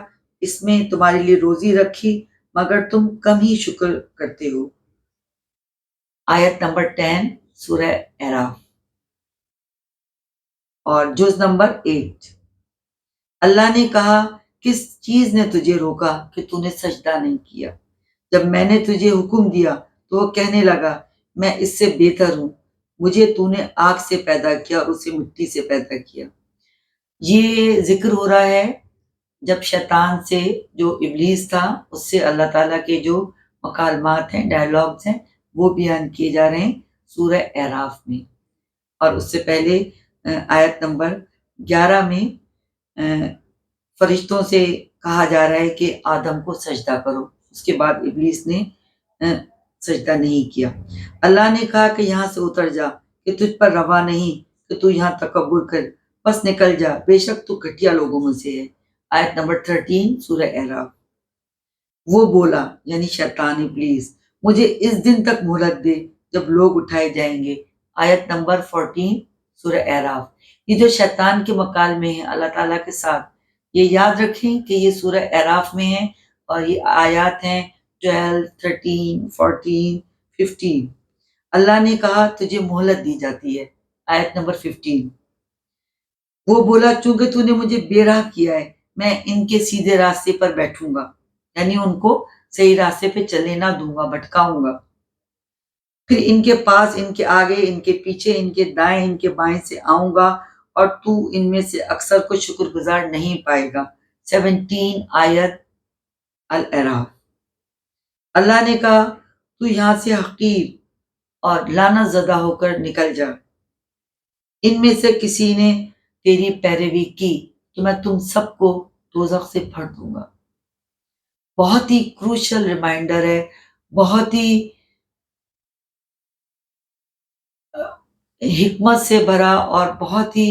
اس میں تمہارے لیے روزی رکھی، مگر تم کم ہی شکر کرتے ہو۔ آیت نمبر 10 سورہ اعراف، اور جز نمبر 8۔ اللہ نے کہا کس چیز نے تجھے روکا کہ تو نے سجدہ نہیں کیا؟ جب میں نے تجھے حکم دیا تو وہ کہنے لگا میں اس سے بہتر ہوں، مجھے تو نے آگ سے پیدا کیا اور اسے مٹی سے پیدا کیا۔ یہ ذکر ہو رہا ہے جب شیطان سے، جو ابلیس تھا، اس سے اللہ تعالیٰ کے جو مکالمات ہیں، ڈائلاگز ہیں، وہ بیان کیے جا رہے ہیں سورہ اعراف میں۔ اور اس سے پہلے آیت نمبر 11 میں فرشتوں سے کہا جا رہا ہے کہ آدم کو سجدہ کرو، اس کے بعد ابلیس نے سجدہ نہیں کیا۔ اللہ نے کہا کہ یہاں سے اتر جا، کہ تجھ پر روا نہیں کہ تو یہاں تکبر کر، بس نکل جا، بے شک تو گھٹیا لوگوں میں سے ہے۔ آیت نمبر 13 سورہ اعراف۔ وہ بولا یعنی شیطان ابلیس، مجھے اس دن تک مہلت دے جب لوگ اٹھائے جائیں گے۔ آیت نمبر 14 سورہ اعراف۔ یہ جو شیطان کے مکالمے ہیں اللہ تعالیٰ کے ساتھ، یہ یاد رکھیں کہ یہ سورہ اعراف میں ہے اور یہ آیات ہیں 12، 13، 14، 15۔ اللہ نے کہا تجھے مہلت دی جاتی ہے۔ آیت نمبر 15۔ وہ بولا چونکہ تو نے مجھے بے راہ کیا ہے، میں ان کے سیدھے راستے پر بیٹھوں گا، یعنی ان کو صحیح راستے پہ چلنے نہ دوں گا، بھٹکاؤں گا۔ پھر ان کے پاس، ان کے آگے، ان کے پیچھے، ان کے دائیں، ان کے بائیں سے آؤں گا اور تو ان میں سے اکثر کو شکر گزار نہیں پائے گا۔ 17 آیت الاعراف۔ اللہ نے کہا تو یہاں سے حقیر اور لعنت زدہ ہو کر نکل جا، ان میں سے کسی نے تیری پیروی کی تو میں تم سب کو دوزخ سے پھڑ دوں گا۔ بہت ہی کروشل ریمائنڈر ہے، بہت ہی حکمت سے بھرا اور بہت ہی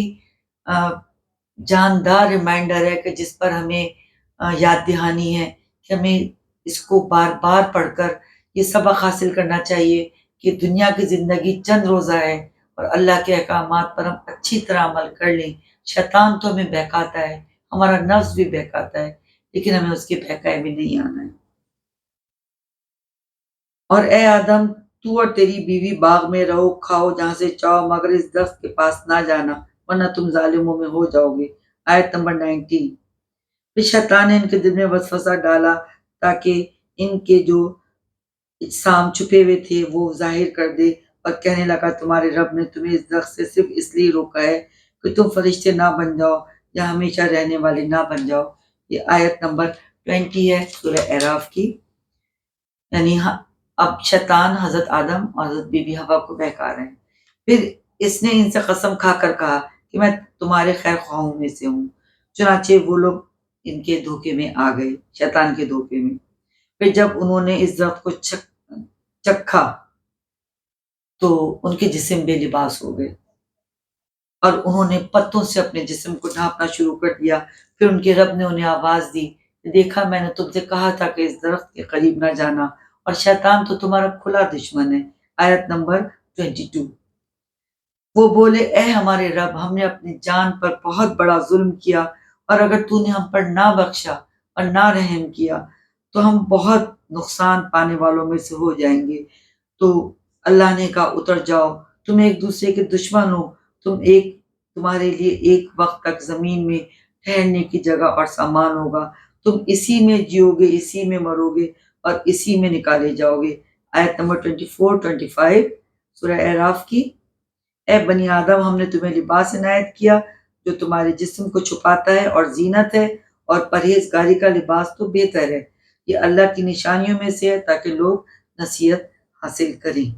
جاندار ریمائنڈر ہے کہ جس پر ہمیں یاد دہانی ہے کہ ہمیں اس کو بار بار پڑھ کر یہ سبق حاصل کرنا چاہیے کہ دنیا کی زندگی چند روزہ ہے اور اللہ کے احکامات پر ہم اچھی طرح عمل کر لیں۔ شیطان تو ہمیں بہکاتا ہے، ہمارا نفس بھی بہکاتا ہے، لیکن ہمیں اس کے بہکائے میں نہیں آنا ہے۔ اور اے آدم، تو اور تیری بیوی باغ میں رہو، کھاؤ جہاں سے چاہو، مگر اس درخت کے پاس نہ جانا ورنہ تم ظالموں میں ہو جاؤ گے۔ آیت نمبر 19۔ پھر شیطان نے ان کے دل میں وسوسہ ڈالا تاکہ ان کے جو اجسام چھپے ہوئے تھے وہ ظاہر کر دے، اور کہنے لگا تمہارے رب نے تمہیں اس درخت سے صرف اس لیے روکا ہے کہ تم فرشتے نہ بن جاؤ یا ہمیشہ رہنے والے نہ بن جاؤ۔ یہ آیت نمبر 20 ہے سورہ اعراف کی۔ یعنی اب شیطان حضرت آدم اور حضرت بی بی حوا کو بہکا رہے ہیں۔ پھر اس نے ان سے قسم کھا کر کہا کہ میں تمہارے خیر خواہوں میں سے ہوں۔ چنانچہ وہ لوگ ان کے دھوکے میں آ گئے، شیطان کے دھوکے میں۔ پھر جب انہوں نے اس درخت کو چکھا تو ان کے جسم بے لباس ہو گئے اور انہوں نے پتوں سے اپنے جسم کو ڈھانپنا شروع کر دیا۔ پھر ان کے رب نے انہیں آواز دی، دیکھا میں نے تم سے کہا تھا کہ اس درخت کے قریب نہ جانا، اور شیطان تو تمہارا کھلا دشمن ہے۔ آیت نمبر 22۔ وہ بولے اے ہمارے رب، ہم نے اپنی جان پر بہت بڑا ظلم کیا، اور اگر تو نے ہم پر نہ بخشا اور نہ رحم کیا تو ہم بہت نقصان پانے والوں میں سے ہو جائیں گے۔ تو اللہ نے کہا اتر جاؤ، تم ایک دوسرے کے دشمن ہو، تمہارے لیے ایک وقت تک زمین میں ٹھہرنے کی جگہ اور سامان ہوگا، تم اسی میں جیو گے، اسی میں مرو گے اور اسی میں نکالے جاؤ گے۔ آیت نمبر 24-25 سورہ اعراف کی۔ اے بنی آدم، ہم نے تمہیں لباس عنایت کیا جو تمہارے جسم کو چھپاتا ہے اور زینت ہے، اور پرہیزگاری کا لباس تو بہتر ہے۔ یہ اللہ کی نشانیوں میں سے ہے تاکہ لوگ نصیحت حاصل کریں۔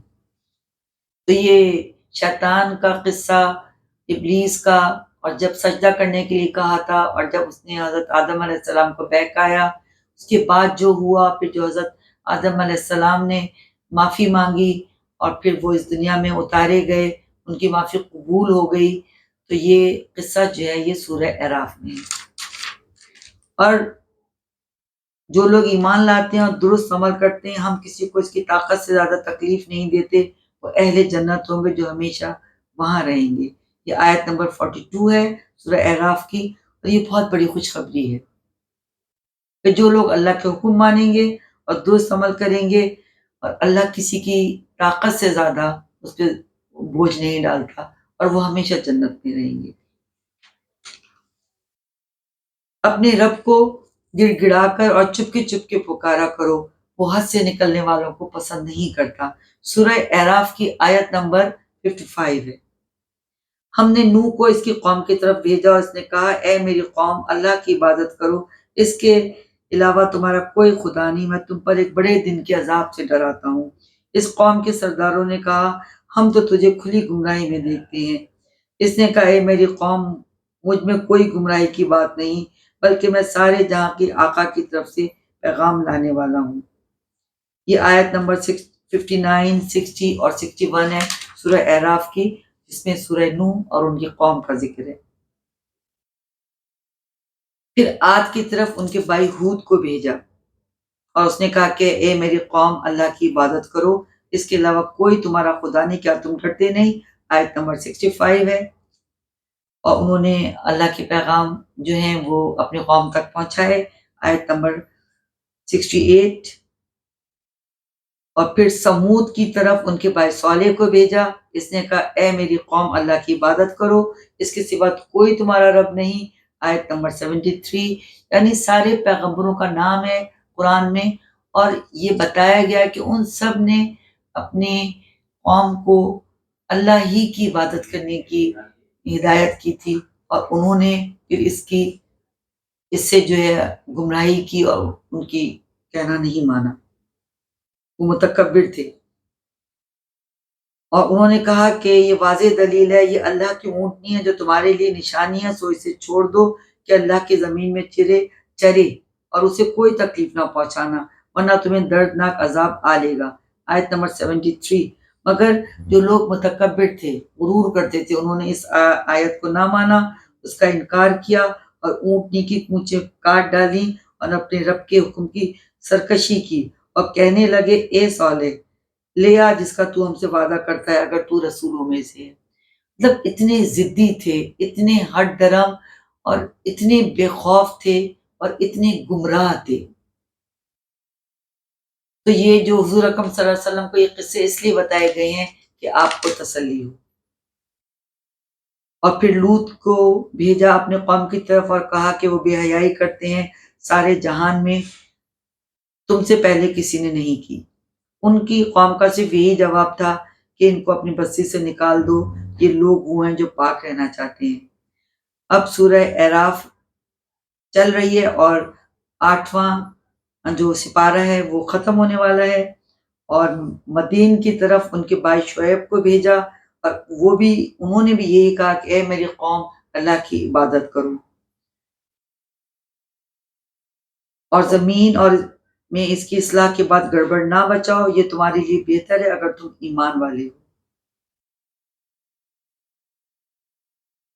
تو یہ شیطان کا قصہ، ابلیس کا، اور جب سجدہ کرنے کے لیے کہا تھا اور جب اس نے حضرت آدم علیہ السلام کو بہکایا، اس کے بعد جو ہوا، پھر جو حضرت آدم علیہ السلام نے معافی مانگی اور پھر وہ اس دنیا میں اتارے گئے، ان کی معافی قبول ہو گئی۔ تو یہ قصہ جو ہے یہ سورہ اعراف میں ہے۔ اور جو لوگ ایمان لاتے ہیں اور درست عمل کرتے ہیں، ہم کسی کو اس کی طاقت سے زیادہ تکلیف نہیں دیتے، وہ اہل جنت ہوں گے جو ہمیشہ وہاں رہیں گے۔ یہ آیت نمبر 42 ہے سورہ اعراف کی، اور یہ بہت بڑی خوشخبری ہے کہ جو لوگ اللہ کے حکم مانیں گے اور درست عمل کریں گے، اور اللہ کسی کی طاقت سے زیادہ اس پہ بوجھ نہیں ڈالتا، اور وہ ہمیشہ جنت میں رہیں گے۔ اپنے رب کو گڑ گڑا کر اور چپ کے پکارا کرو، وہ حد سے نکلنے والوں کو پسند نہیں کرتا۔ سورہ اعراف کی آیت نمبر 55 ہے۔ ہم نے نوح کو اس کی قوم کی طرف بھیجا اور اس نے کہا اے میری قوم اللہ کی عبادت کرو، اس کے علاوہ تمہارا کوئی خدا نہیں، میں تم پر ایک بڑے دن کے عذاب سے ڈراتا ہوں۔ اس قوم کے سرداروں نے کہا ہم تو تجھے کھلی گمراہی میں دیکھتے ہیں۔ اس نے کہا اے میری قوم، مجھ میں کوئی گمراہی کی بات نہیں، بلکہ میں سارے جہاں کی آقا کی طرف سے پیغام لانے والا ہوں۔ یہ آیت نمبر 59، 60 اور 61 ہے سورہ اعراف کی، جس میں سورہ نوح اور ان کی قوم کا ذکر ہے۔ پھر عاد کی طرف ان کے بھائی ہود کو بھیجا اور اس نے کہا کہ اے میری قوم اللہ کی عبادت کرو، اس کے علاوہ کوئی تمہارا خدا نہیں، کیا تم ڈرتے نہیں؟ آیت نمبر 65 ہے۔ اور انہوں نے اللہ کے پیغام جو ہیں وہ اپنی قوم تک پہنچائے، آیت نمبر 68۔ اور پھر سمود کی طرف ان کے بھائی صالح کو بھیجا، اس نے کہا اے میری قوم اللہ کی عبادت کرو، اس کے سوا کوئی تمہارا رب نہیں، آیت نمبر 73۔ یعنی سارے پیغمبروں کا نام ہے قرآن میں، اور یہ بتایا گیا کہ ان سب نے اپنے قوم کو اللہ ہی کی عبادت کرنے کی ہدایت کی تھی، اور انہوں نے پھر اس سے جو ہے گمراہی کی اور ان کی کہنا نہیں مانا، وہ متکبر تھے۔ اور انہوں نے کہا کہ یہ واضح دلیل ہے، یہ اللہ کی اونٹنی ہے جو تمہارے لیے نشانی ہے، سو اسے چھوڑ دو کہ اللہ کی زمین میں چرے اور اسے کوئی تکلیف نہ پہنچانا، ورنہ تمہیں دردناک عذاب آ لے گا، آیت نمبر 73۔ مگر جو لوگ متکبر تھے، غرور کرتے تھے، انہوں نے اس آیت کو نہ مانا، اس کا انکار کیا اور اونٹنی کی پونچھیں کاٹ ڈالی اور اپنے رب کے حکم کی سرکشی کی، اور کہنے لگے اے صالح لے آ جس کا تو ہم سے وعدہ کرتا ہے اگر تو رسولوں میں سے ہے۔ مطلب اتنے ضدی تھے، اتنے ہٹ درم اور اتنے بے خوف تھے اور اتنے گمراہ تھے۔ تو یہ جو حضور اکرم صلی اللہ علیہ وسلم کو یہ قصے اس لیے بتائے گئے ہیں کہ آپ کو تسلی ہو۔ اور پھر لوط کو بھیجا اپنے قوم کی طرف اور کہا کہ وہ بے حیائی کرتے ہیں، سارے جہان میں تم سے پہلے کسی نے نہیں کی۔ ان کی قوم کا صرف یہی جواب تھا کہ ان کو اپنی بستی سے نکال دو، یہ لوگ وہ ہیں جو پاک رہنا چاہتے ہیں۔ اب سورہ اعراف چل رہی ہے اور 8واں جو سپارہ ہے وہ ختم ہونے والا ہے، اور مدین کی طرف ان کے بھائی شعیب کو بھیجا، اور انہوں نے بھی یہی کہا کہ اے میری قوم اللہ کی عبادت کرو، اور زمین اور میں اس کی اصلاح کے بعد گڑبڑ نہ بچاؤ، یہ تمہارے لیے بہتر ہے اگر تم ایمان والے ہو۔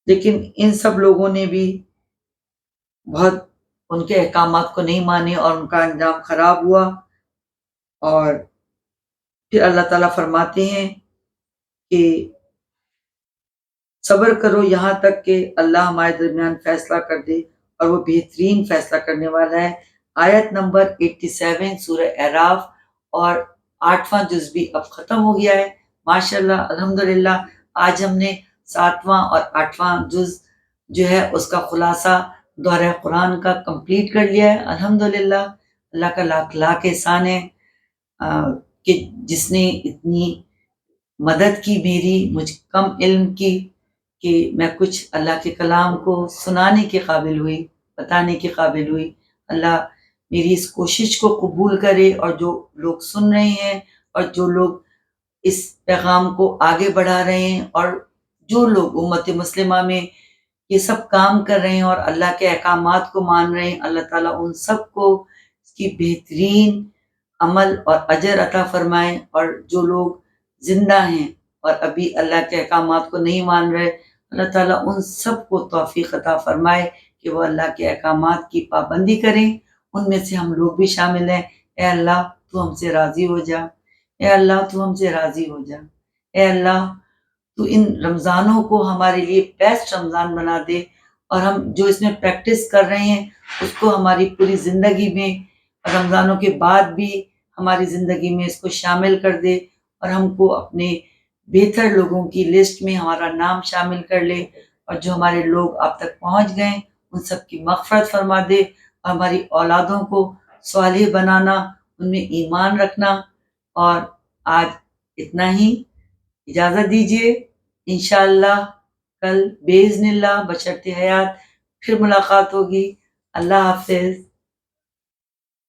لیکن ان سب لوگوں نے بھی بہت ان کے احکامات کو نہیں مانے اور ان کا انجام خراب ہوا، اور پھر اللہ تعالیٰ فرماتے ہیں کہ صبر کرو یہاں تک کہ اللہ ہمارے درمیان فیصلہ کر دے، اور وہ بہترین فیصلہ کرنے والا ہے۔ آیت نمبر 87 سورہ اعراف، اور 8واں جز بھی اب ختم ہو گیا ہے ماشاءاللہ الحمدللہ۔ آج ہم نے 7واں اور 8واں جز جو ہے اس کا خلاصہ دورہ قرآن کا کمپلیٹ کر لیا ہے الحمدللہ۔ اللہ کا لاکھ لاکھ احسان ہے کہ جس نے اتنی مدد کی میری، مجھ کم علم کی، کہ میں کچھ اللہ کے کلام کو سنانے کے قابل ہوئی، بتانے کے قابل ہوئی۔ اللہ میری اس کوشش کو قبول کرے، اور جو لوگ سن رہے ہیں اور جو لوگ اس پیغام کو آگے بڑھا رہے ہیں، اور جو لوگ امت مسلمہ میں یہ سب کام کر رہے ہیں اور اللہ کے احکامات کو مان رہے ہیں، اللہ تعالیٰ ان سب کو اس کی بہترین عمل اور اجر عطا فرمائے، اور جو لوگ زندہ ہیں اور ابھی اللہ کے احکامات کو نہیں مان رہے، اللہ تعالیٰ ان سب کو توفیق عطا فرمائے کہ وہ اللہ کے احکامات کی پابندی کریں۔ ان میں سے ہم لوگ بھی شامل ہیں۔ اے اللہ تو ہم سے راضی ہو جا، اے اللہ تو ہم سے راضی ہو جا، اے اللہ تو ان رمضانوں کو ہمارے لیے بیسٹ رمضان بنا دے، اور ہم جو اس میں پریکٹس کر رہے ہیں اس کو ہماری پوری زندگی میں، رمضانوں کے بعد بھی ہماری زندگی میں اس کو شامل کر دے، اور ہم کو اپنے بہتر لوگوں کی لسٹ میں ہمارا نام شامل کر لے، اور جو ہمارے لوگ اب تک پہنچ گئے ان سب کی مغفرت فرما دے، اور ہماری اولادوں کو صالح بنانا، ان میں ایمان رکھنا. اور آج اتنا ہی، اجازت دیجیے. انشاءاللہ کل باذن اللہ بشرط حیات پھر ملاقات ہوگی. اللہ حافظ.